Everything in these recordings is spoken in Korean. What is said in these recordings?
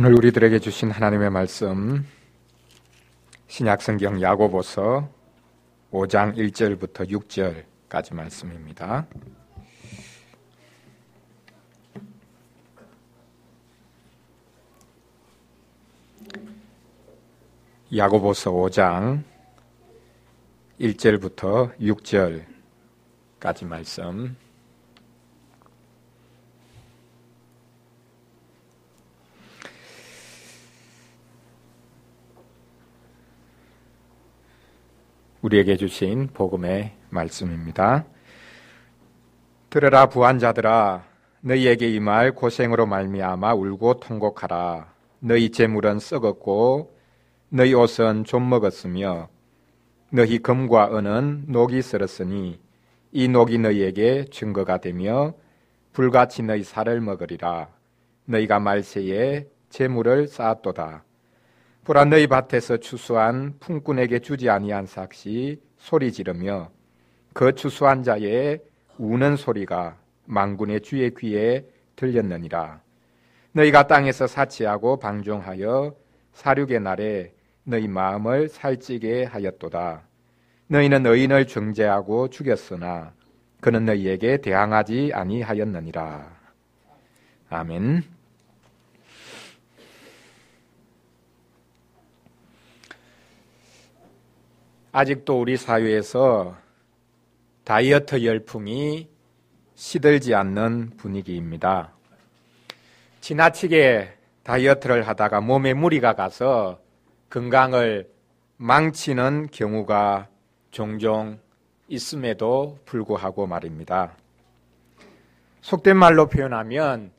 오늘 우리들에게 주신 하나님의 말씀, 신약성경 야고보서 5장 1절부터 6절까지 말씀입니다. 야고보서 5장 1절부터 6절까지 말씀. 우리에게 주신 복음의 말씀입니다. 들으라 부한자들아, 너희에게 임할 고생으로 말미암아 울고 통곡하라. 너희 재물은 썩었고 너희 옷은 좀 먹었으며 너희 금과 은은 녹이 슬었으니 이 녹이 너희에게 증거가 되며 불같이 너희 살을 먹으리라. 너희가 말세에 재물을 쌓았도다. 보라, 너희 밭에서 추수한 품꾼에게 주지 아니한 삭시 소리 지르며 그 추수한 자의 우는 소리가 만군의 주의 귀에 들렸느니라. 너희가 땅에서 사치하고 방종하여 사륙의 날에 너희 마음을 살찌게 하였도다. 너희는 의인을 정죄하고 죽였으나 그는 너희에게 대항하지 아니하였느니라. 아멘. 아직도 우리 사회에서 다이어트 열풍이 시들지 않는 분위기입니다. 지나치게 다이어트를 하다가 몸에 무리가 가서 건강을 망치는 경우가 종종 있음에도 불구하고 말입니다. 속된 말로 표현하면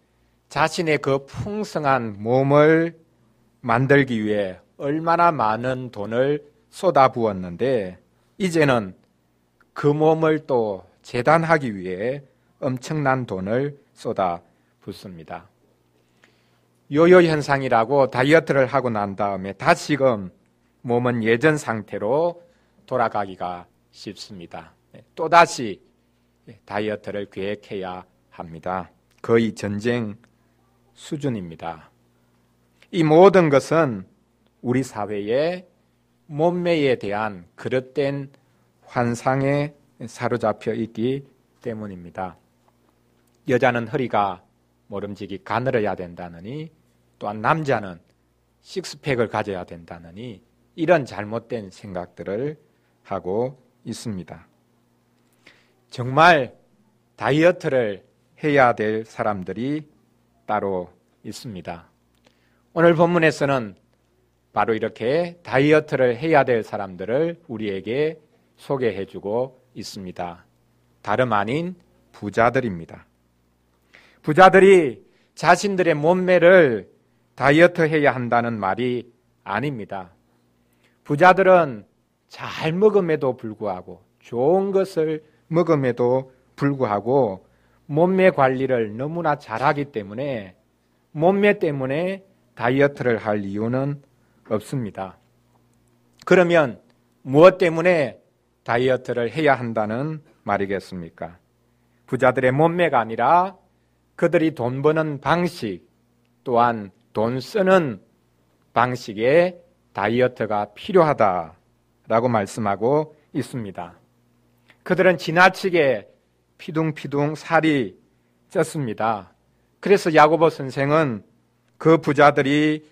자신의 그 풍성한 몸을 만들기 위해 얼마나 많은 돈을 쏟아부었는데 이제는 그 몸을 또 재단하기 위해 엄청난 돈을 쏟아붓습니다. 요요 현상이라고 다이어트를 하고 난 다음에 다시금 몸은 예전 상태로 돌아가기가 쉽습니다. 또다시 다이어트를 계획해야 합니다. 거의 전쟁 수준입니다. 이 모든 것은 우리 사회의 몸매에 대한 그릇된 환상에 사로잡혀 있기 때문입니다. 여자는 허리가 모름지기 가늘어야 된다느니 또한 남자는 식스팩을 가져야 된다느니 이런 잘못된 생각들을 하고 있습니다. 정말 다이어트를 해야 될 사람들이 따로 있습니다. 오늘 본문에서는 바로 이렇게 다이어트를 해야 될 사람들을 우리에게 소개해주고 있습니다. 다름 아닌 부자들입니다. 부자들이 자신들의 몸매를 다이어트해야 한다는 말이 아닙니다. 부자들은 잘 먹음에도 불구하고 좋은 것을 먹음에도 불구하고 몸매 관리를 너무나 잘하기 때문에 몸매 때문에 다이어트를 할 이유는 없습니다. 그러면 무엇 때문에 다이어트를 해야 한다는 말이겠습니까? 부자들의 몸매가 아니라 그들이 돈 버는 방식 또한 돈 쓰는 방식에 다이어트가 필요하다라고 말씀하고 있습니다. 그들은 지나치게 피둥피둥 살이 쪘습니다. 그래서 야고보 선생은 그 부자들이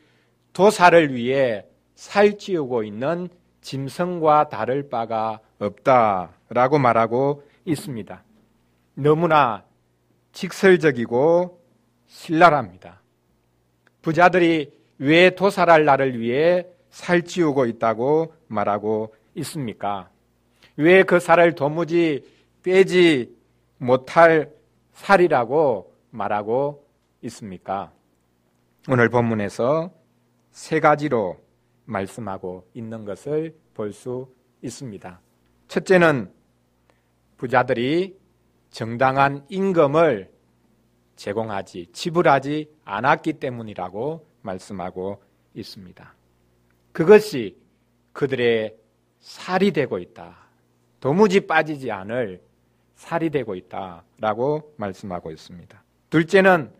도살을 위해 살찌우고 있는 짐승과 다를 바가 없다라고 말하고 있습니다. 너무나 직설적이고 신랄합니다. 부자들이 왜 도살할 날을 위해 살찌우고 있다고 말하고 있습니까? 왜 그 살을 도무지 빼지 못할 살이라고 말하고 있습니까? 오늘 본문에서 세 가지로 말씀하고 있는 것을 볼 수 있습니다. 첫째는 부자들이 정당한 임금을 지불하지 않았기 때문이라고 말씀하고 있습니다. 그것이 그들의 살이 되고 있다. 도무지 빠지지 않을 살이 되고 있다라고 말씀하고 있습니다. 둘째는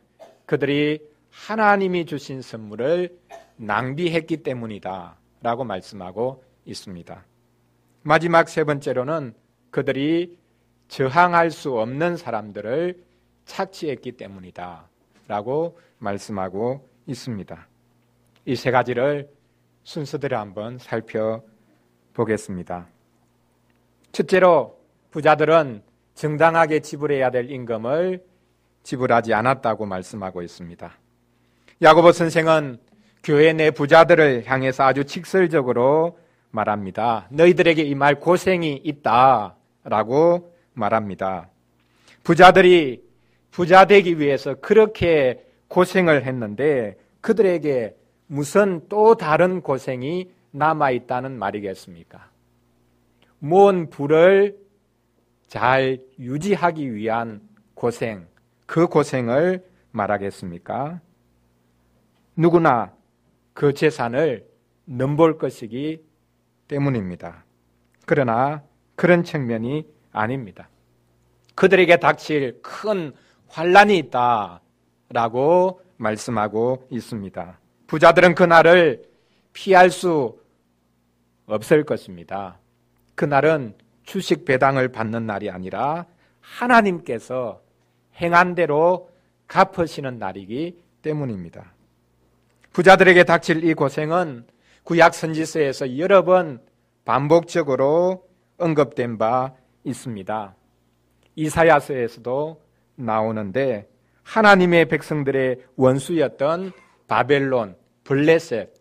그들이 하나님이 주신 선물을 낭비했기 때문이다 라고 말씀하고 있습니다. 마지막 세 번째로는 그들이 저항할 수 없는 사람들을 착취했기 때문이다 라고 말씀하고 있습니다. 이 세 가지를 순서대로 한번 살펴보겠습니다. 첫째로 부자들은 정당하게 지불해야 될 임금을 지불하지 않았다고 말씀하고 있습니다. 야고보 선생은 교회 내 부자들을 향해서 아주 직설적으로 말합니다. 너희들에게 이 말 고생이 있다라고 말합니다. 부자들이 부자 되기 위해서 그렇게 고생을 했는데 그들에게 무슨 또 다른 고생이 남아있다는 말이겠습니까? 모은 부를 잘 유지하기 위한 고생, 그 고생을 말하겠습니까? 누구나 그 재산을 넘볼 것이기 때문입니다. 그러나 그런 측면이 아닙니다. 그들에게 닥칠 큰 환난이 있다라고 말씀하고 있습니다. 부자들은 그날을 피할 수 없을 것입니다. 그날은 주식 배당을 받는 날이 아니라 하나님께서 행한 대로 갚으시는 날이기 때문입니다. 부자들에게 닥칠 이 고생은 구약 선지서에서 여러 번 반복적으로 언급된 바 있습니다. 이사야서에서도 나오는데 하나님의 백성들의 원수였던 바벨론, 블레셋,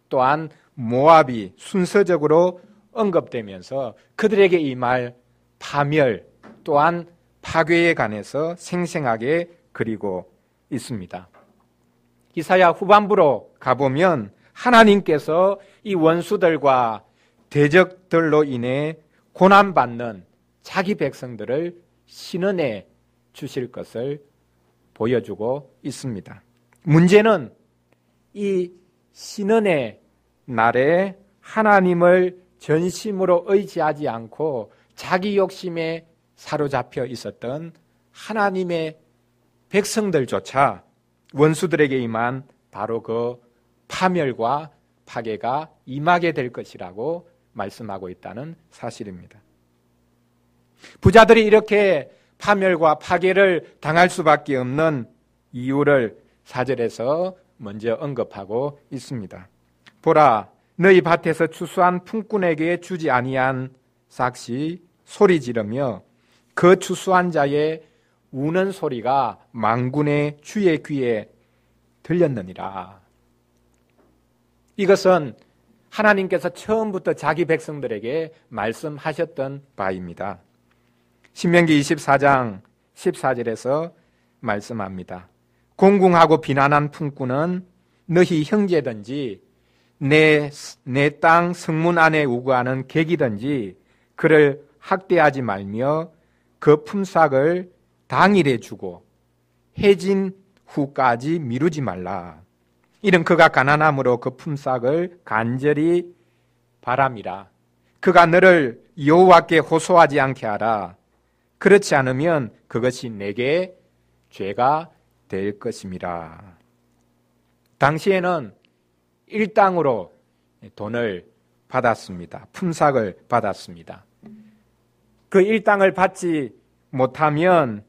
또한 모압이 순서적으로 언급되면서 그들에게 임할 파멸 또한 파괴에 관해서 생생하게 그리고 있습니다. 이사야 후반부로 가보면 하나님께서 이 원수들과 대적들로 인해 고난받는 자기 백성들을 신원해 주실 것을 보여주고 있습니다. 문제는 이 신원의 날에 하나님을 전심으로 의지하지 않고 자기 욕심에 사로잡혀 있었던 하나님의 백성들조차 원수들에게 임한 바로 그 파멸과 파괴가 임하게 될 것이라고 말씀하고 있다는 사실입니다. 부자들이 이렇게 파멸과 파괴를 당할 수밖에 없는 이유를 4절에서 먼저 언급하고 있습니다. 보라, 너희 밭에서 추수한 품꾼에게 주지 아니한 삭시 소리 지르며 그 추수한 자의 우는 소리가 만군의 주의 귀에 들렸느니라. 이것은 하나님께서 처음부터 자기 백성들에게 말씀하셨던 바입니다. 신명기 24장 14절에서 말씀합니다. 공궁하고 비난한 품꾼은 너희 형제든지 내 땅 성문 안에 우거하는 객이든지 그를 학대하지 말며 그 품삯을 당일에 주고 해진 후까지 미루지 말라. 이는 그가 가난함으로 그 품삯을 간절히 바람이라. 그가 너를 여호와께 호소하지 않게 하라. 그렇지 않으면 그것이 내게 죄가 될 것임이라. 당시에는 일당으로 돈을 받았습니다. 품삯을 받았습니다. 그 일당을 받지 못하면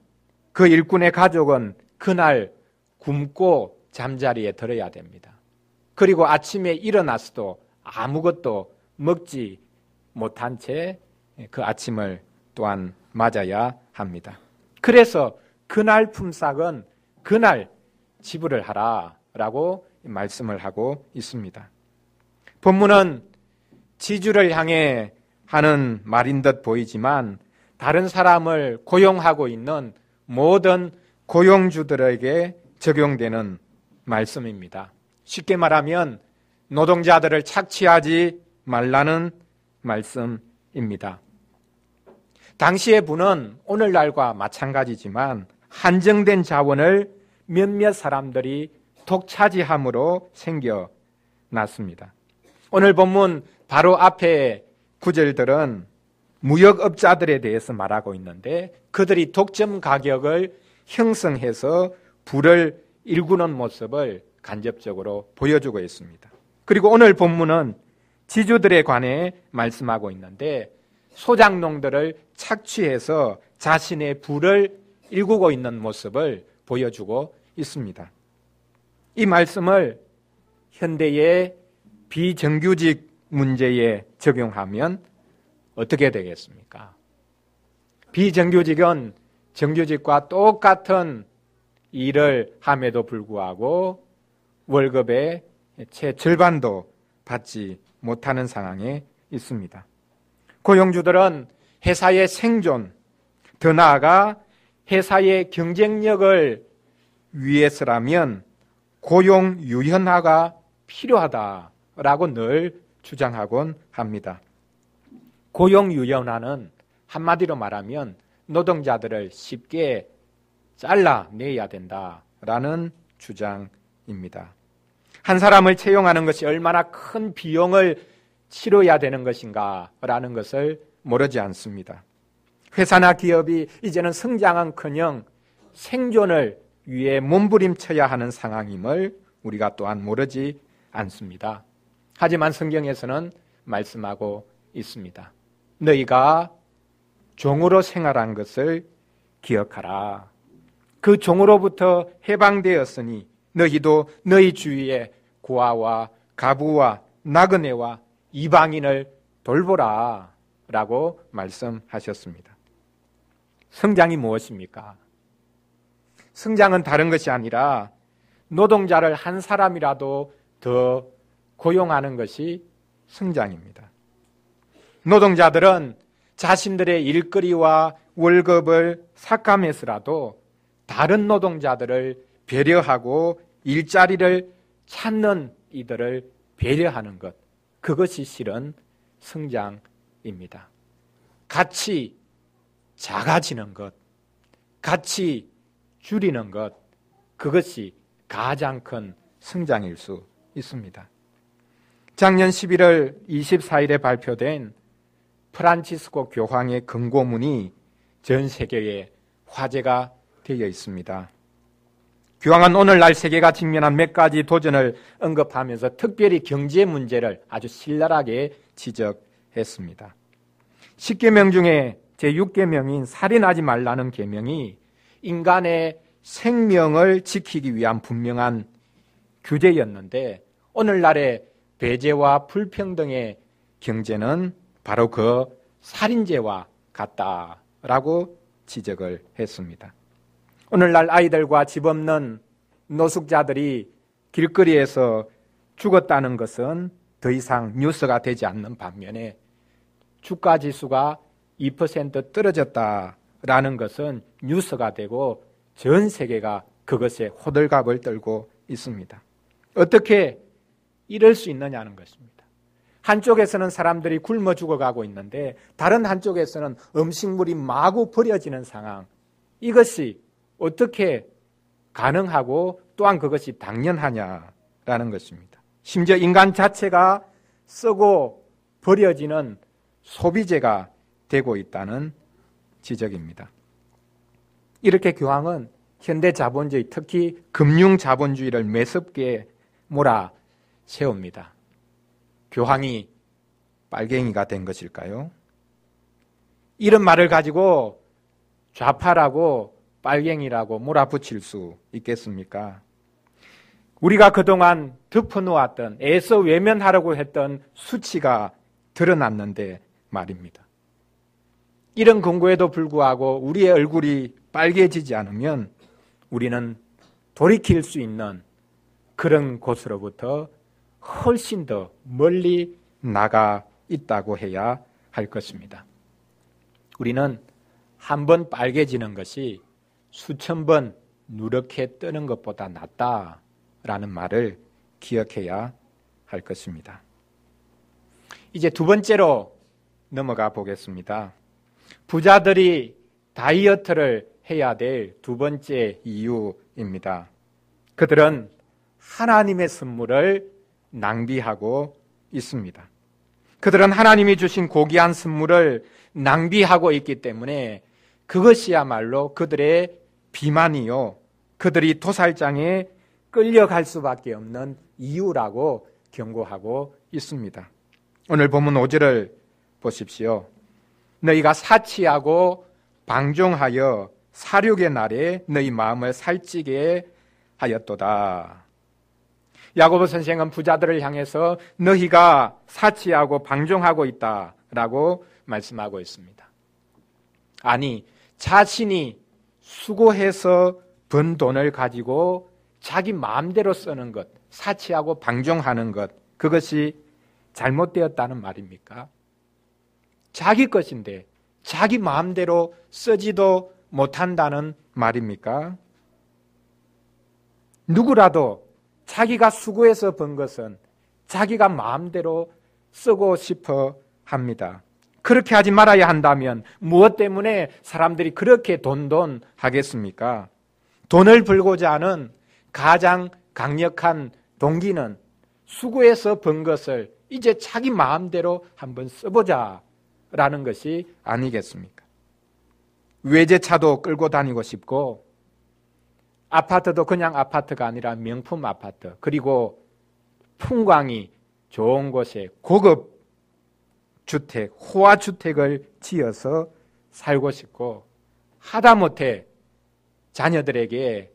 그 일꾼의 가족은 그날 굶고 잠자리에 들어야 됩니다. 그리고 아침에 일어나서도 아무것도 먹지 못한 채 그 아침을 또한 맞아야 합니다. 그래서 그날 품삯은 그날 지불을 하라라고 말씀을 하고 있습니다. 본문은 지주를 향해 하는 말인 듯 보이지만 다른 사람을 고용하고 있는 모든 고용주들에게 적용되는 말씀입니다. 쉽게 말하면 노동자들을 착취하지 말라는 말씀입니다. 당시의 부는 오늘날과 마찬가지지만 한정된 자원을 몇몇 사람들이 독차지함으로 생겨났습니다. 오늘 본문 바로 앞에 구절들은 무역업자들에 대해서 말하고 있는데 그들이 독점 가격을 형성해서 부를 일구는 모습을 간접적으로 보여주고 있습니다. 그리고 오늘 본문은 지주들에 관해 말씀하고 있는데 소작농들을 착취해서 자신의 부를 일구고 있는 모습을 보여주고 있습니다. 이 말씀을 현대의 비정규직 문제에 적용하면 어떻게 되겠습니까? 비정규직은 정규직과 똑같은 일을 함에도 불구하고 월급의 채 절반도 받지 못하는 상황에 있습니다. 고용주들은 회사의 생존, 더 나아가 회사의 경쟁력을 위해서라면 고용 유연화가 필요하다라고 늘 주장하곤 합니다. 고용 유연화는 한마디로 말하면 노동자들을 쉽게 잘라내야 된다라는 주장입니다. 한 사람을 채용하는 것이 얼마나 큰 비용을 치러야 되는 것인가라는 것을 모르지 않습니다. 회사나 기업이 이제는 성장은커녕 생존을 위해 몸부림쳐야 하는 상황임을 우리가 또한 모르지 않습니다. 하지만 성경에서는 말씀하고 있습니다. 너희가 종으로 생활한 것을 기억하라. 그 종으로부터 해방되었으니 너희도 너희 주위에 고아와 가부와 나그네와 이방인을 돌보라 라고 말씀하셨습니다. 성장이 무엇입니까? 성장은 다른 것이 아니라 노동자를 한 사람이라도 더 고용하는 것이 성장입니다. 노동자들은 자신들의 일거리와 월급을 삭감해서라도 다른 노동자들을 배려하고 일자리를 찾는 이들을 배려하는 것, 그것이 실은 성장입니다. 같이 작아지는 것, 같이 줄이는 것, 그것이 가장 큰 성장일 수 있습니다. 작년 11월 24일에 발표된 프란치스코 교황의 금고문이 전 세계에 화제가 되어 있습니다. 교황은 오늘날 세계가 직면한 몇 가지 도전을 언급하면서 특별히 경제 문제를 아주 신랄하게 지적했습니다. 10계명 중에 제6계명인 살인하지 말라는 계명이 인간의 생명을 지키기 위한 분명한 규제였는데 오늘날의 배제와 불평등의 경제는 바로 그 살인죄와 같다라고 지적을 했습니다. 오늘날 아이들과 집 없는 노숙자들이 길거리에서 죽었다는 것은 더 이상 뉴스가 되지 않는 반면에 주가 지수가 2% 떨어졌다라는 것은 뉴스가 되고 전 세계가 그것에 호들갑을 떨고 있습니다. 어떻게 이럴 수 있느냐는 것입니다. 한쪽에서는 사람들이 굶어 죽어가고 있는데 다른 한쪽에서는 음식물이 마구 버려지는 상황, 이것이 어떻게 가능하고 또한 그것이 당연하냐라는 것입니다. 심지어 인간 자체가 썩고 버려지는 소비재가 되고 있다는 지적입니다. 이렇게 교황은 현대 자본주의, 특히 금융 자본주의를 매섭게 몰아세웁니다. 교황이 빨갱이가 된 것일까요? 이런 말을 가지고 좌파라고 빨갱이라고 몰아붙일 수 있겠습니까? 우리가 그동안 덮어놓았던, 애써 외면하려고 했던 수치가 드러났는데 말입니다. 이런 근거에도 불구하고 우리의 얼굴이 빨개지지 않으면 우리는 돌이킬 수 있는 그런 곳으로부터 훨씬 더 멀리 나가 있다고 해야 할 것입니다. 우리는 한 번 빨개지는 것이 수천 번 누렇게 뜨는 것보다 낫다라는 말을 기억해야 할 것입니다. 이제 두 번째로 넘어가 보겠습니다. 부자들이 다이어트를 해야 될 두 번째 이유입니다. 그들은 하나님의 선물을 낭비하고 있습니다. 그들은 하나님이 주신 고귀한 선물을 낭비하고 있기 때문에 그것이야말로 그들의 비만이요 그들이 도살장에 끌려갈 수밖에 없는 이유라고 경고하고 있습니다. 오늘 본문 5절을 보십시오. 너희가 사치하고 방종하여 살육의 날에 너희 마음을 살찌게 하였도다. 야고보 선생은 부자들을 향해서 너희가 사치하고 방종하고 있다라고 말씀하고 있습니다. 아니, 자신이 수고해서 번 돈을 가지고 자기 마음대로 쓰는 것, 사치하고 방종하는 것, 그것이 잘못되었다는 말입니까? 자기 것인데 자기 마음대로 쓰지도 못한다는 말입니까? 누구라도 자기가 수고해서 번 것은 자기가 마음대로 쓰고 싶어 합니다. 그렇게 하지 말아야 한다면 무엇 때문에 사람들이 그렇게 돈돈 하겠습니까? 돈을 벌고자 하는 가장 강력한 동기는 수고해서 번 것을 이제 자기 마음대로 한번 써보자 라는 것이 아니겠습니까? 외제차도 끌고 다니고 싶고 아파트도 그냥 아파트가 아니라 명품 아파트, 그리고 풍광이 좋은 곳에 고급 주택, 호화주택을 지어서 살고 싶고, 하다못해 자녀들에게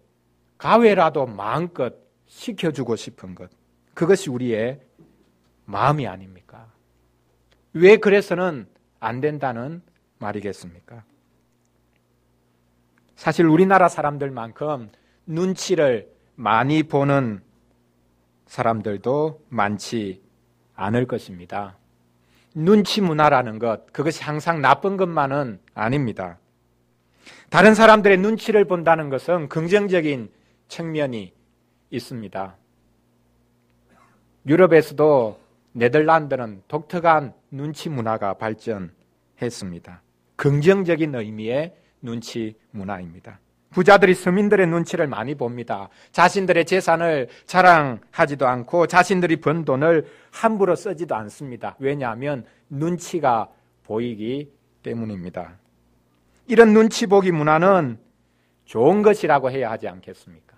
가외라도 마음껏 시켜주고 싶은 것, 그것이 우리의 마음이 아닙니까? 왜 그래서는 안 된다는 말이겠습니까? 사실 우리나라 사람들만큼 눈치를 많이 보는 사람들도 많지 않을 것입니다. 눈치 문화라는 것, 그것이 항상 나쁜 것만은 아닙니다. 다른 사람들의 눈치를 본다는 것은 긍정적인 측면이 있습니다. 유럽에서도 네덜란드는 독특한 눈치 문화가 발전했습니다. 긍정적인 의미의 눈치 문화입니다. 부자들이 서민들의 눈치를 많이 봅니다. 자신들의 재산을 자랑하지도 않고 자신들이 번 돈을 함부로 쓰지도 않습니다. 왜냐하면 눈치가 보이기 때문입니다. 이런 눈치 보기 문화는 좋은 것이라고 해야 하지 않겠습니까?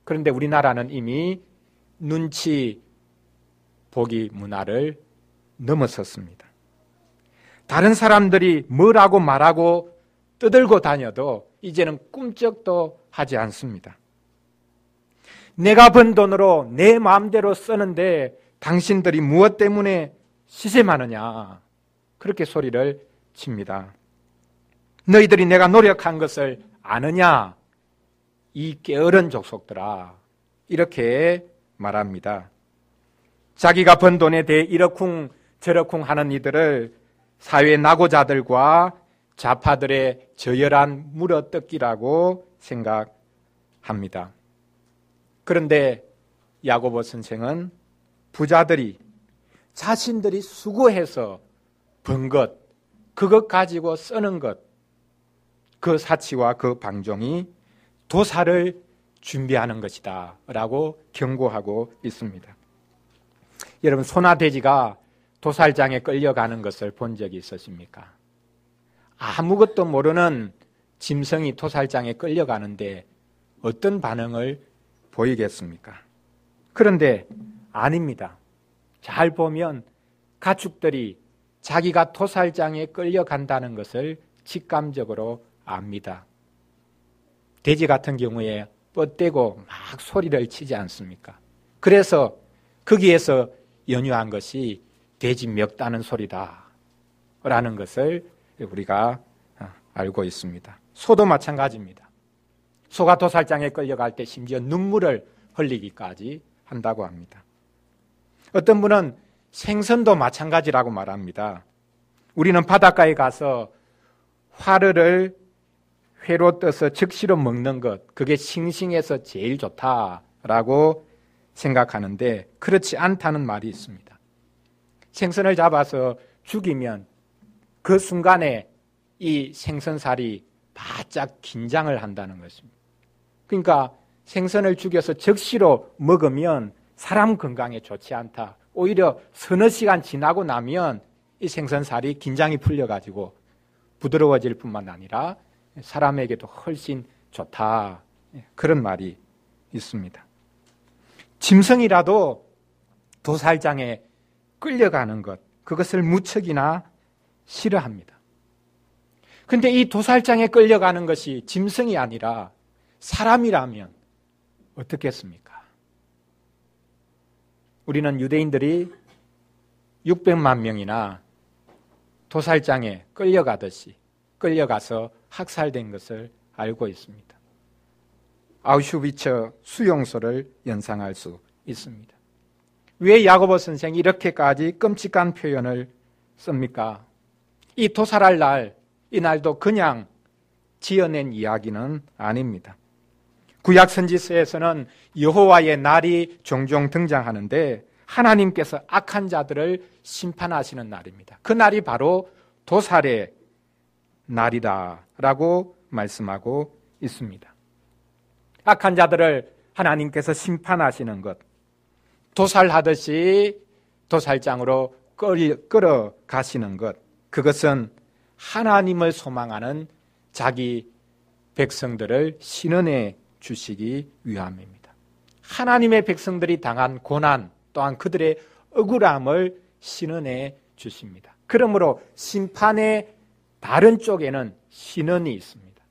그런데 우리나라는 이미 눈치 보기 문화를 넘어섰습니다. 다른 사람들이 뭐라고 말하고 떠들고 다녀도 이제는 꿈쩍도 하지 않습니다. 내가 번 돈으로 내 마음대로 쓰는데 당신들이 무엇 때문에 시샘하느냐, 그렇게 소리를 칩니다. 너희들이 내가 노력한 것을 아느냐, 이 게으른 족속들아, 이렇게 말합니다. 자기가 번 돈에 대해 이러쿵 저러쿵 하는 이들을 사회 낙오자들과 좌파들의 저열한 물어뜯기라고 생각합니다. 그런데 야고보 선생은 부자들이 자신들이 수고해서 번 것, 그것 가지고 쓰는 것, 그 사치와 그 방종이 도살을 준비하는 것이다 라고 경고하고 있습니다. 여러분, 소나 돼지가 도살장에 끌려가는 것을 본 적이 있으십니까? 아무것도 모르는 짐승이 도살장에 끌려가는데 어떤 반응을 보이겠습니까? 그런데 아닙니다. 잘 보면 가축들이 자기가 도살장에 끌려간다는 것을 직감적으로 압니다. 돼지 같은 경우에 뻗대고 막 소리를 치지 않습니까? 그래서 거기에서 연유한 것이 돼지 멱다는 소리다 라는 것을 우리가 알고 있습니다. 소도 마찬가지입니다. 소가 도살장에 끌려갈 때 심지어 눈물을 흘리기까지 한다고 합니다. 어떤 분은 생선도 마찬가지라고 말합니다. 우리는 바닷가에 가서 화르를 회로 떠서 즉시로 먹는 것, 그게 싱싱해서 제일 좋다라고 생각하는데 그렇지 않다는 말이 있습니다. 생선을 잡아서 죽이면 그 순간에 이 생선살이 바짝 긴장을 한다는 것입니다. 그러니까 생선을 죽여서 즉시로 먹으면 사람 건강에 좋지 않다. 오히려 서너 시간 지나고 나면 이 생선살이 긴장이 풀려가지고 부드러워질 뿐만 아니라 사람에게도 훨씬 좋다 그런 말이 있습니다. 짐승이라도 도살장에 끌려가는 것, 그것을 무척이나 싫어합니다. 그런데 이 도살장에 끌려가는 것이 짐승이 아니라 사람이라면 어떻겠습니까? 우리는 유대인들이 600만 명이나 도살장에 끌려가듯이 끌려가서 학살된 것을 알고 있습니다. 아우슈비츠 수용소를 연상할 수 있습니다. 왜 야고보 선생이 이렇게까지 끔찍한 표현을 씁니까? 이 도살할 날, 이 날도 그냥 지어낸 이야기는 아닙니다. 구약 선지서에서는 여호와의 날이 종종 등장하는데 하나님께서 악한 자들을 심판하시는 날입니다. 그 날이 바로 도살의 날이다라고 말씀하고 있습니다. 악한 자들을 하나님께서 심판하시는 것, 도살하듯이 도살장으로 끌어가시는 것, 그것은 하나님을 소망하는 자기 백성들을 신원해 주시기 위함입니다. 하나님의 백성들이 당한 고난 또한 그들의 억울함을 신원해 주십니다. 그러므로 심판의 다른 쪽에는 신원이 있습니다.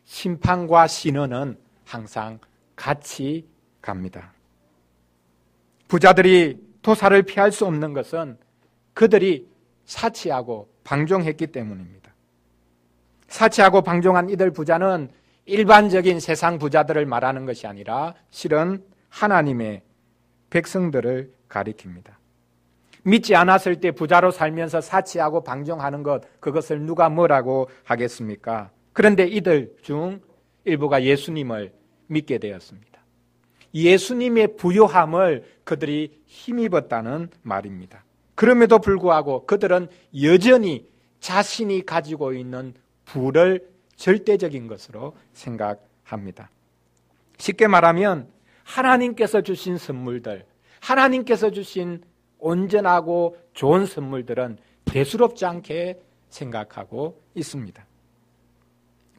심판과 신원은 항상 같이 갑니다. 부자들이 도살을 피할 수 없는 것은 그들이 사치하고 방종했기 때문입니다. 사치하고 방종한 이들 부자는 일반적인 세상 부자들을 말하는 것이 아니라 실은 하나님의 백성들을 가리킵니다. 믿지 않았을 때 부자로 살면서 사치하고 방종하는 것, 그것을 누가 뭐라고 하겠습니까? 그런데 이들 중 일부가 예수님을 믿게 되었습니다. 예수님의 부요함을 그들이 힘입었다는 말입니다. 그럼에도 불구하고 그들은 여전히 자신이 가지고 있는 부를 절대적인 것으로 생각합니다. 쉽게 말하면 하나님께서 주신 선물들, 하나님께서 주신 온전하고 좋은 선물들은 대수롭지 않게 생각하고 있습니다.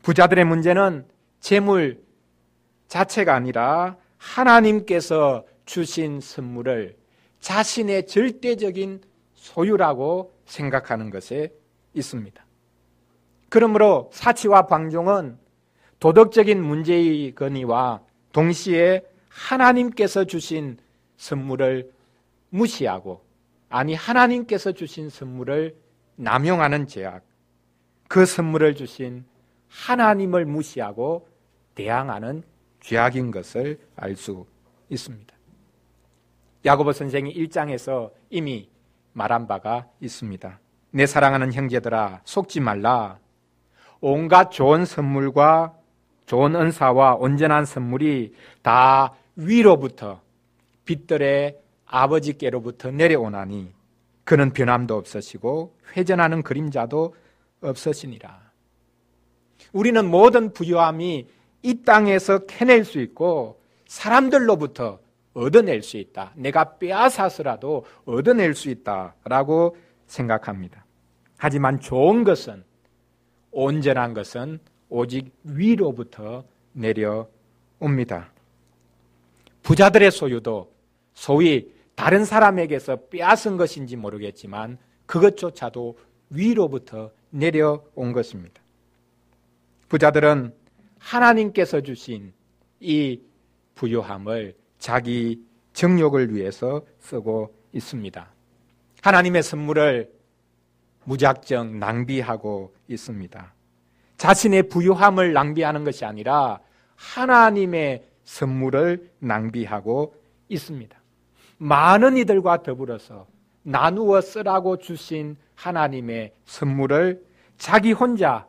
부자들의 문제는 재물 자체가 아니라 하나님께서 주신 선물을 자신의 절대적인 소유라고 생각하는 것에 있습니다. 그러므로 사치와 방종은 도덕적인 문제이거니와 동시에 하나님께서 주신 선물을 무시하고, 아니 하나님께서 주신 선물을 남용하는 죄악, 그 선물을 주신 하나님을 무시하고 대항하는 죄악인 것을 알 수 있습니다. 야고보 선생이 1장에서 이미 말한 바가 있습니다. 내 사랑하는 형제들아, 속지 말라. 온갖 좋은 선물과 좋은 은사와 온전한 선물이 다 위로부터 빛들의 아버지께로부터 내려오나니 그는 변함도 없으시고 회전하는 그림자도 없으시니라. 우리는 모든 부요함이 이 땅에서 캐낼 수 있고 사람들로부터 얻어낼 수 있다. 내가 빼앗아서라도 얻어낼 수 있다라고 생각합니다. 하지만 좋은 것은, 온전한 것은 오직 위로부터 내려옵니다. 부자들의 소유도 소위 다른 사람에게서 빼앗은 것인지 모르겠지만 그것조차도 위로부터 내려온 것입니다. 부자들은 하나님께서 주신 이 부요함을 자기 정욕을 위해서 쓰고 있습니다. 하나님의 선물을 무작정 낭비하고 있습니다. 자신의 부요함을 낭비하는 것이 아니라 하나님의 선물을 낭비하고 있습니다. 많은 이들과 더불어서 나누어 쓰라고 주신 하나님의 선물을 자기 혼자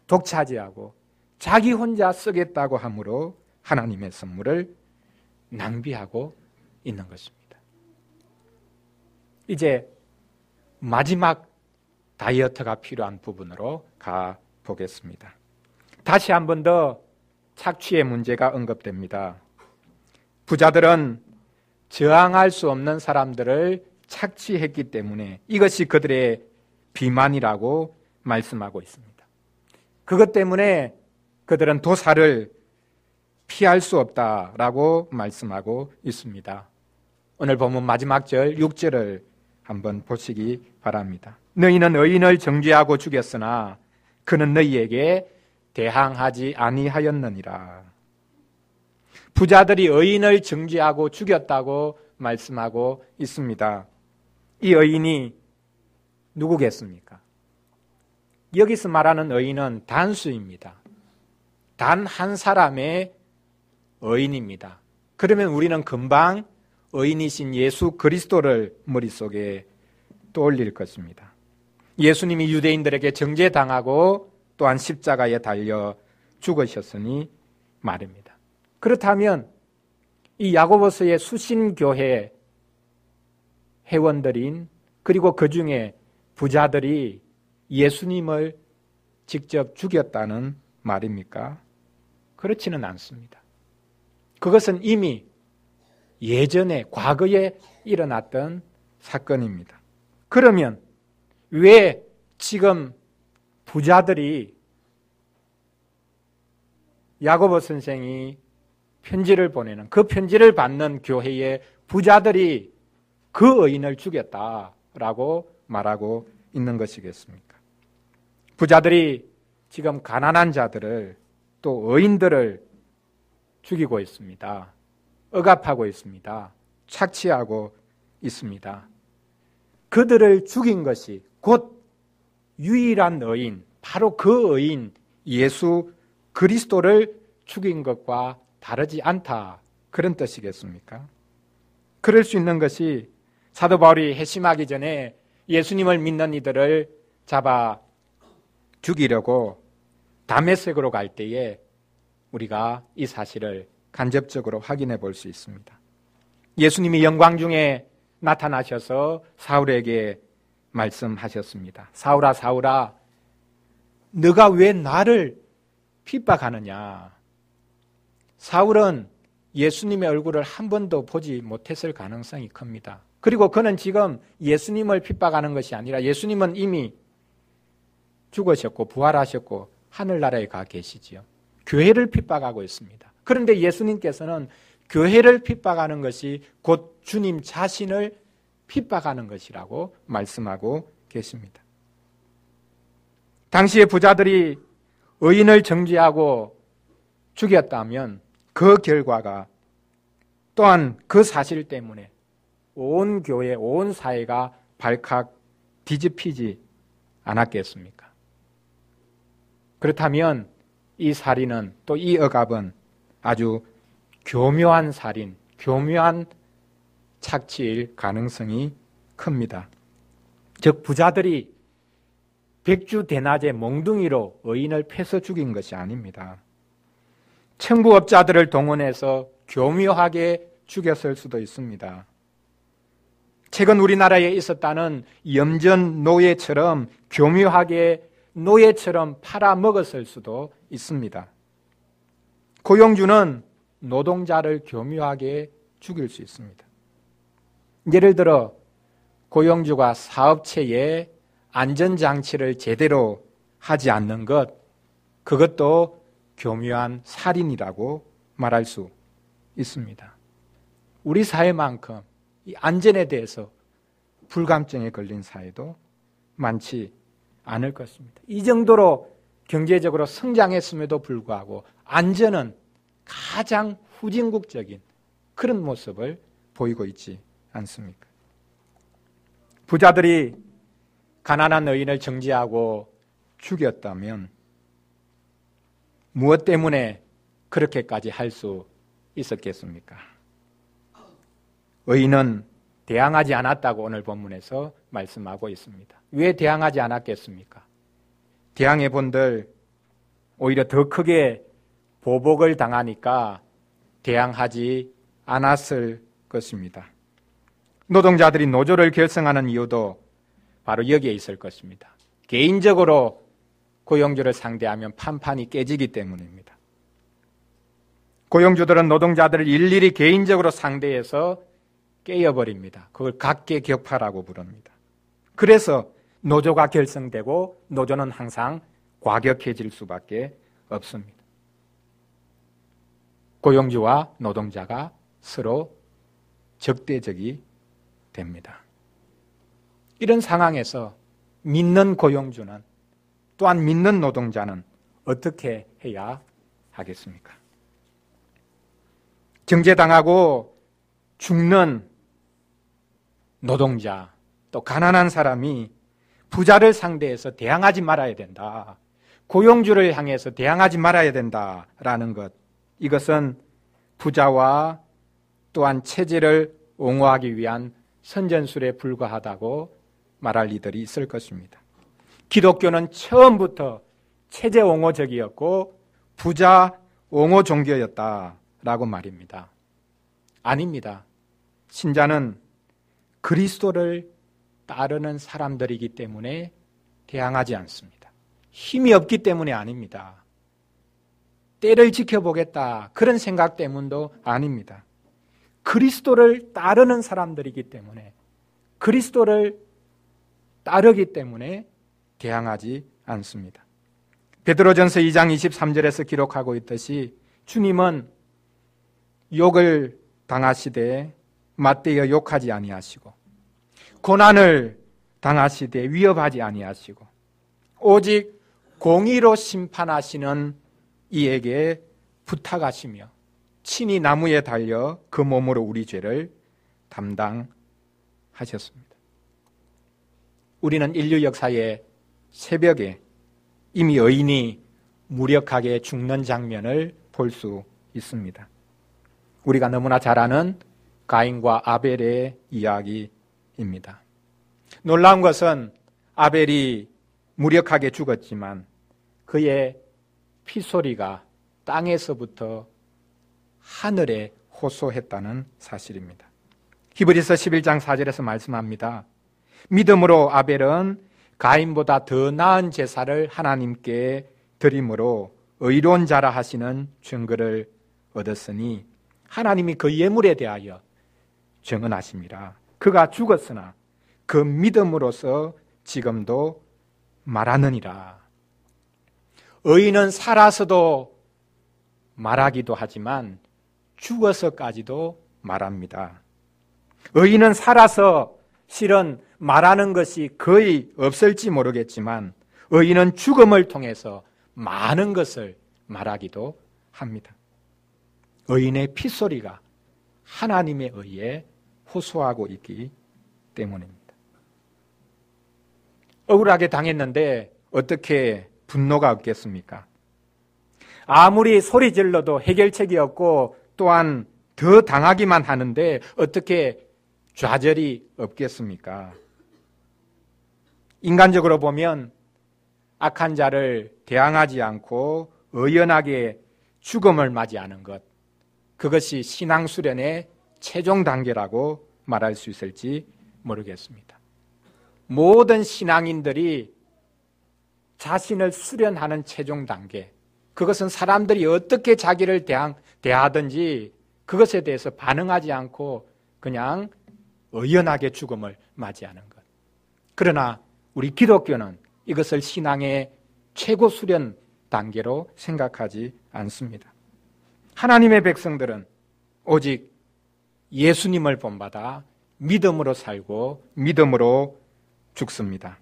독차지하고 자기 혼자 쓰겠다고 함으로 하나님의 선물을 낭비하고 있는 것입니다. 이제 마지막 다이어트가 필요한 부분으로 가보겠습니다. 다시 한 번 더 착취의 문제가 언급됩니다. 부자들은 저항할 수 없는 사람들을 착취했기 때문에 이것이 그들의 비만이라고 말씀하고 있습니다. 그것 때문에 그들은 도살을 피할 수 없다라고 말씀하고 있습니다. 오늘 본문 마지막 절 6절을 한번 보시기 바랍니다. 너희는 의인을 정죄하고 죽였으나 그는 너희에게 대항하지 아니하였느니라. 부자들이 의인을 정죄하고 죽였다고 말씀하고 있습니다. 이 의인이 누구겠습니까? 여기서 말하는 의인은 단수입니다. 단 한 사람의 의인입니다. 그러면 우리는 금방 의인이신 예수 그리스도를 머릿속에 떠올릴 것입니다. 예수님이 유대인들에게 정죄당하고 또한 십자가에 달려 죽으셨으니 말입니다. 그렇다면 이 야고보서의 수신교회 회원들인 그리고 그 중에 부자들이 예수님을 직접 죽였다는 말입니까? 그렇지는 않습니다. 그것은 이미 예전에 과거에 일어났던 사건입니다. 그러면 왜 지금 부자들이 야고보 선생이 편지를 보내는 그 편지를 받는 교회의 부자들이 그 의인을 죽였다라고 말하고 있는 것이겠습니까? 부자들이 지금 가난한 자들을 또 의인들을 죽이고 있습니다. 억압하고 있습니다. 착취하고 있습니다. 그들을 죽인 것이 곧 유일한 의인, 바로 그 의인 예수 그리스도를 죽인 것과 다르지 않다. 그런 뜻이겠습니까? 그럴 수 있는 것이 사도 바울이 회심하기 전에 예수님을 믿는 이들을 잡아 죽이려고 다메섹으로 갈 때에 우리가 이 사실을 간접적으로 확인해 볼 수 있습니다. 예수님이 영광 중에 나타나셔서 사울에게 말씀하셨습니다. 사울아, 사울아, 너가 왜 나를 핍박하느냐? 사울은 예수님의 얼굴을 한 번도 보지 못했을 가능성이 큽니다. 그리고 그는 지금 예수님을 핍박하는 것이 아니라 예수님은 이미 죽으셨고 부활하셨고 하늘나라에 가 계시지요. 교회를 핍박하고 있습니다. 그런데 예수님께서는 교회를 핍박하는 것이 곧 주님 자신을 핍박하는 것이라고 말씀하고 계십니다. 당시에 부자들이 의인을 정죄하고 죽였다면 그 결과가 또한 그 사실 때문에 온 교회, 온 사회가 발칵 뒤집히지 않았겠습니까? 그렇다면 이 살인은 또 이 억압은 아주 교묘한 살인, 교묘한 착취일 가능성이 큽니다. 즉 부자들이 백주대낮에 몽둥이로 의인을 패서 죽인 것이 아닙니다. 청부업자들을 동원해서 교묘하게 죽였을 수도 있습니다. 최근 우리나라에 있었다는 염전 노예처럼 교묘하게 노예처럼 팔아먹었을 수도 있습니다. 고용주는 노동자를 교묘하게 죽일 수 있습니다. 예를 들어 고용주가 사업체에 안전장치를 제대로 하지 않는 것, 그것도 교묘한 살인이라고 말할 수 있습니다. 우리 사회만큼 이 안전에 대해서 불감증에 걸린 사회도 많지 않을 것입니다. 이 정도로 경제적으로 성장했음에도 불구하고 안전은 가장 후진국적인 그런 모습을 보이고 있지 않습니까? 부자들이 가난한 의인을 정죄하고 죽였다면 무엇 때문에 그렇게까지 할 수 있었겠습니까? 의인은 대항하지 않았다고 오늘 본문에서 말씀하고 있습니다. 왜 대항하지 않았겠습니까? 대항해 본들 오히려 더 크게 보복을 당하니까 대항하지 않았을 것입니다. 노동자들이 노조를 결성하는 이유도 바로 여기에 있을 것입니다. 개인적으로 고용주를 상대하면 판판이 깨지기 때문입니다. 고용주들은 노동자들을 일일이 개인적으로 상대해서 깨어버립니다. 그걸 각계격파라고 부릅니다. 그래서 노조가 결성되고 노조는 항상 과격해질 수밖에 없습니다. 고용주와 노동자가 서로 적대적이 됩니다. 이런 상황에서 믿는 고용주는 또한 믿는 노동자는 어떻게 해야 하겠습니까? 정죄당하고 죽는 노동자, 또 가난한 사람이 부자를 상대해서 대항하지 말아야 된다. 고용주를 향해서 대항하지 말아야 된다라는 것. 이것은 부자와 또한 체제를 옹호하기 위한 선전술에 불과하다고 말할 이들이 있을 것입니다. 기독교는 처음부터 체제 옹호적이었고 부자 옹호 종교였다라고 말입니다. 아닙니다. 신자는 그리스도를 따르는 사람들이기 때문에 대항하지 않습니다. 힘이 없기 때문에 아닙니다. 때를 지켜보겠다 그런 생각 때문도 아닙니다. 그리스도를 따르는 사람들이기 때문에 그리스도를 따르기 때문에 대항하지 않습니다. 베드로전서 2장 23절에서 기록하고 있듯이 주님은 욕을 당하시되 맞대어 욕하지 아니하시고 고난을 당하시되 위협하지 아니하시고 오직 공의로 심판하시는 이에게 부탁하시며 친히 나무에 달려 그 몸으로 우리 죄를 담당하셨습니다. 우리는 인류 역사의 새벽에 이미 의인이 무력하게 죽는 장면을 볼 수 있습니다. 우리가 너무나 잘 아는 가인과 아벨의 이야기입니다. 놀라운 것은 아벨이 무력하게 죽었지만 그의 피소리가 땅에서부터 하늘에 호소했다는 사실입니다. 히브리서 11장 4절에서 말씀합니다. 믿음으로 아벨은 가인보다 더 나은 제사를 하나님께 드림으로 의로운 자라 하시는 증거를 얻었으니 하나님이 그 예물에 대하여 정언하심이라. 그가 죽었으나 그 믿음으로서 지금도 말하느니라. 의인은 살아서도 말하기도 하지만 죽어서까지도 말합니다. 의인은 살아서 실은 말하는 것이 거의 없을지 모르겠지만 의인은 죽음을 통해서 많은 것을 말하기도 합니다. 의인의 피소리가 하나님의 의에 호소하고 있기 때문입니다. 억울하게 당했는데 어떻게 분노가 없겠습니까? 아무리 소리 질러도 해결책이 없고 또한 더 당하기만 하는데 어떻게 좌절이 없겠습니까? 인간적으로 보면 악한 자를 대항하지 않고 의연하게 죽음을 맞이하는 것, 그것이 신앙 수련의 최종 단계라고 말할 수 있을지 모르겠습니다. 모든 신앙인들이 자신을 수련하는 최종 단계, 그것은 사람들이 어떻게 자기를 대하든지 그것에 대해서 반응하지 않고 그냥 의연하게 죽음을 맞이하는 것. 그러나 우리 기독교는 이것을 신앙의 최고 수련 단계로 생각하지 않습니다. 하나님의 백성들은 오직 예수님을 본받아 믿음으로 살고 믿음으로 죽습니다.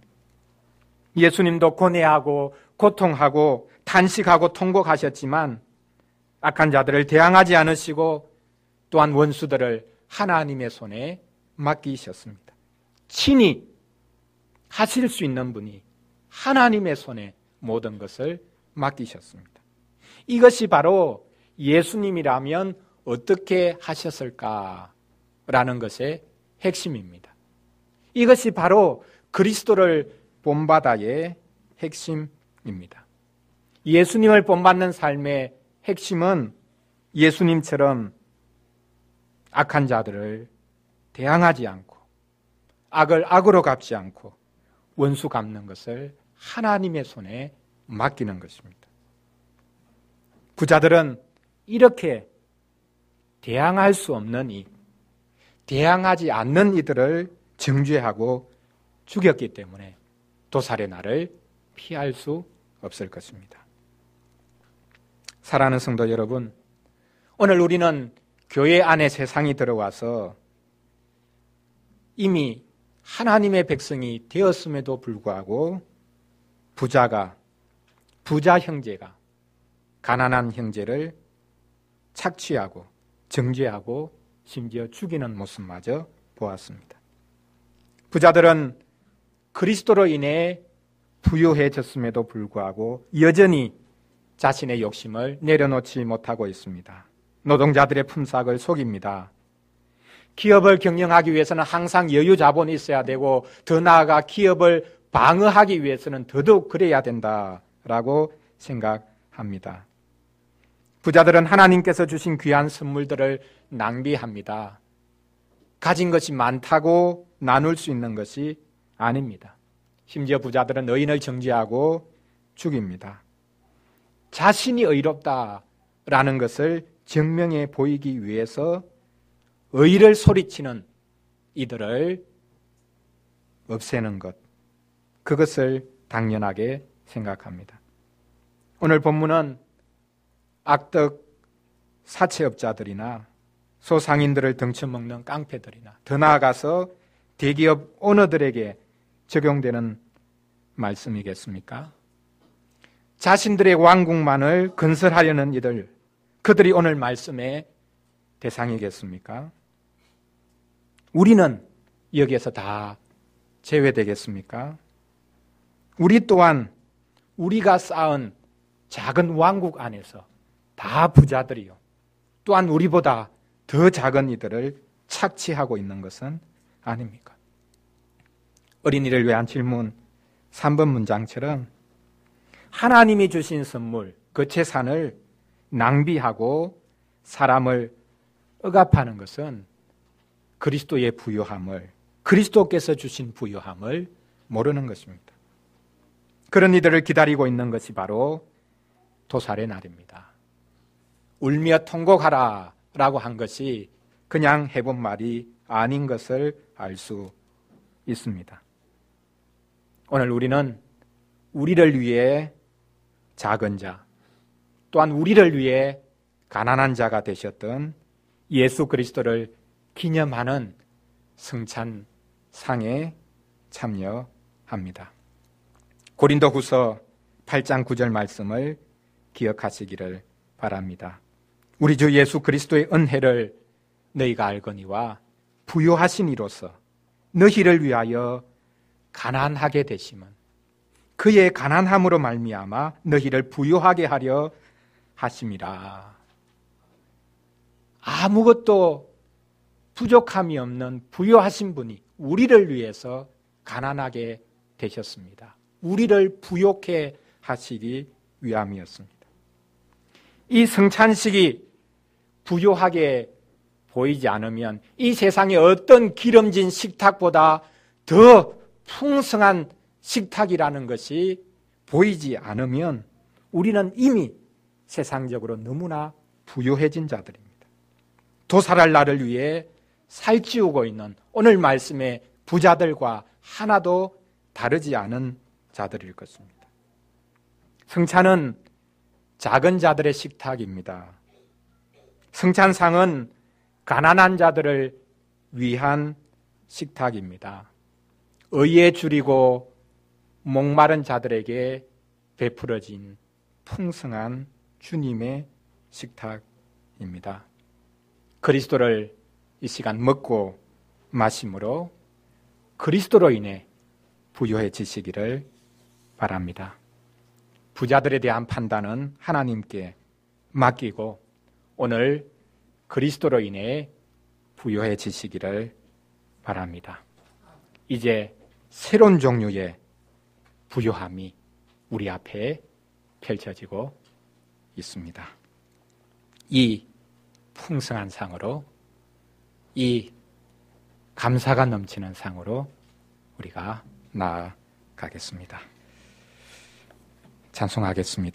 예수님도 고뇌하고 고통하고 탄식하고 통곡하셨지만 악한 자들을 대항하지 않으시고 또한 원수들을 하나님의 손에 맡기셨습니다. 친히 하실 수 있는 분이 하나님의 손에 모든 것을 맡기셨습니다. 이것이 바로 예수님이라면 어떻게 하셨을까라는 것의 핵심입니다. 이것이 바로 그리스도를 본받아의 핵심입니다. 예수님을 본받는 삶의 핵심은 예수님처럼 악한 자들을 대항하지 않고 악을 악으로 갚지 않고 원수 갚는 것을 하나님의 손에 맡기는 것입니다. 부자들은 이렇게 대항할 수 없는 대항하지 않는 이들을 정죄하고 죽였기 때문에 도살의 날을 피할 수 없을 것입니다. 사랑하는 성도 여러분, 오늘 우리는 교회 안에 세상이 들어와서 이미 하나님의 백성이 되었음에도 불구하고 부자 형제가 가난한 형제를 착취하고 정죄하고 심지어 죽이는 모습마저 보았습니다. 부자들은 그리스도로 인해 부유해졌음에도 불구하고 여전히 자신의 욕심을 내려놓지 못하고 있습니다. 노동자들의 품삯을 속입니다. 기업을 경영하기 위해서는 항상 여유 자본이 있어야 되고 더 나아가 기업을 방어하기 위해서는 더더욱 그래야 된다라고 생각합니다. 부자들은 하나님께서 주신 귀한 선물들을 낭비합니다. 가진 것이 많다고 나눌 수 있는 것이 아닙니다. 심지어 부자들은 의인을 정죄하고 죽입니다. 자신이 의롭다라는 것을 증명해 보이기 위해서 의를 소리치는 이들을 없애는 것, 그것을 당연하게 생각합니다. 오늘 본문은 악덕 사채업자들이나 소상인들을 등쳐먹는 깡패들이나 더 나아가서 대기업 오너들에게 적용되는 말씀이겠습니까? 자신들의 왕국만을 건설하려는 이들, 그들이 오늘 말씀의 대상이겠습니까? 우리는 여기에서 다 제외되겠습니까? 우리 또한 우리가 쌓은 작은 왕국 안에서 다 부자들이요. 또한 우리보다 더 작은 이들을 착취하고 있는 것은 아닙니까? 어린이를 위한 질문 3번 문장처럼 하나님이 주신 선물, 그 재산을 낭비하고 사람을 억압하는 것은 그리스도의 부요함을, 그리스도께서 주신 부요함을 모르는 것입니다. 그런 이들을 기다리고 있는 것이 바로 도살의 날입니다. 울며 통곡하라 라고 한 것이 그냥 해본 말이 아닌 것을 알 수 있습니다. 오늘 우리는 우리를 위해 작은 자, 또한 우리를 위해 가난한 자가 되셨던 예수 그리스도를 기념하는 성찬상에 참여합니다. 고린도후서 8장 9절 말씀을 기억하시기를 바랍니다. 우리 주 예수 그리스도의 은혜를 너희가 알거니와 부요하신 이로서 너희를 위하여 가난하게 되심은 그의 가난함으로 말미암아 너희를 부요하게 하려 하심이라. 아무것도 부족함이 없는 부요하신 분이 우리를 위해서 가난하게 되셨습니다. 우리를 부요케 하시기 위함이었습니다. 이 성찬식이 부요하게 보이지 않으면 이 세상의 어떤 기름진 식탁보다 더 풍성한 식탁이라는 것이 보이지 않으면 우리는 이미 세상적으로 너무나 부요해진 자들입니다. 도살할 날을 위해 살찌우고 있는 오늘 말씀의 부자들과 하나도 다르지 않은 자들일 것입니다. 성찬은 작은 자들의 식탁입니다. 성찬상은 가난한 자들을 위한 식탁입니다. 의에 줄이고 목마른 자들에게 베풀어진 풍성한 주님의 식탁입니다. 그리스도를 이 시간 먹고 마심으로 그리스도로 인해 부요해지시기를 바랍니다. 부자들에 대한 판단은 하나님께 맡기고 오늘 그리스도로 인해 부요해지시기를 바랍니다. 이제 새로운 종류의 부요함이 우리 앞에 펼쳐지고 있습니다. 이 풍성한 상으로, 이 감사가 넘치는 상으로 우리가 나아가겠습니다. 찬송하겠습니다.